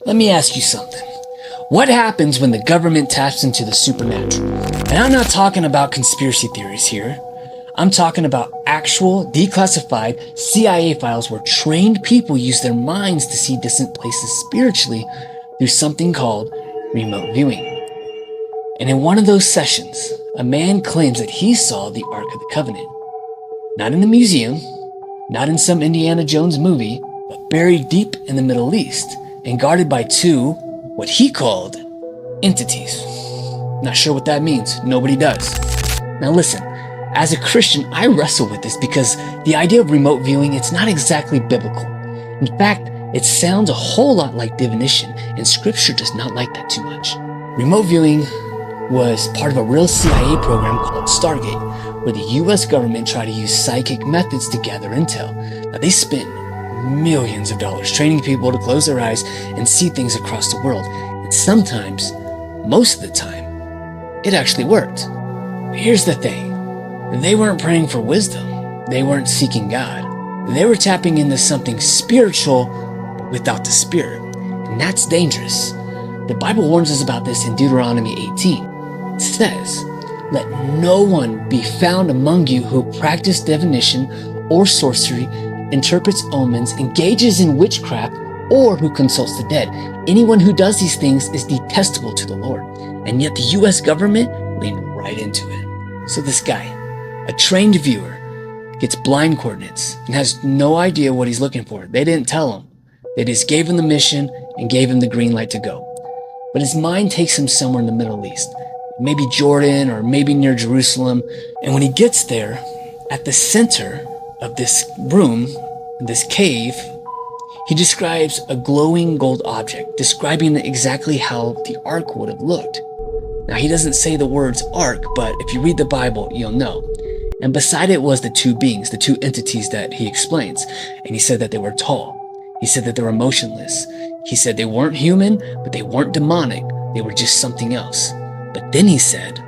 Let me ask you something. What happens when the government taps into the supernatural? And I'm not talking about conspiracy theories here. I'm talking about actual, declassified CIA files where trained people use their minds to see distant places spiritually through something called remote viewing. And in one of those sessions, a man claims that he saw the Ark of the Covenant. Not in a museum, not in some Indiana Jones movie, but buried deep in the Middle East and guarded by two, what he called, entities. Not sure what that means. Nobody does. Now listen, as a Christian, I wrestle with this because the idea of remote viewing, it's not exactly biblical. In fact, it sounds a whole lot like divination, and scripture does not like that too much. Remote viewing was part of a real CIA program called Stargate, where the US government tried to use psychic methods to gather intel. Now they spent millions of dollars training people to close their eyes and see things across the world. And sometimes, most of the time, it actually worked. But here's the thing. They weren't praying for wisdom. They weren't seeking God. They were tapping into something spiritual, but without the spirit. And that's dangerous. The Bible warns us about this in Deuteronomy 18. It says, "Let no one be found among you who practice divination or sorcery, interprets omens, engages in witchcraft, or who consults the dead. Anyone who does these things is detestable to the Lord." And yet the US government leaned right into it. So this guy, a trained viewer, gets blind coordinates and has no idea what he's looking for. They didn't tell him. They just gave him the mission and gave him the green light to go. But his mind takes him somewhere in the Middle East, maybe Jordan or maybe near Jerusalem. And when he gets there, at the center of this room, this cave, he describes a glowing gold object, describing exactly how the ark would have looked. Now, he doesn't say the words ark, but if you read the Bible, you'll know. And beside it was the two beings, the two entities that he explains. And he said that they were tall. He said that they were motionless. He said they weren't human, but they weren't demonic. They were just something else. But then he said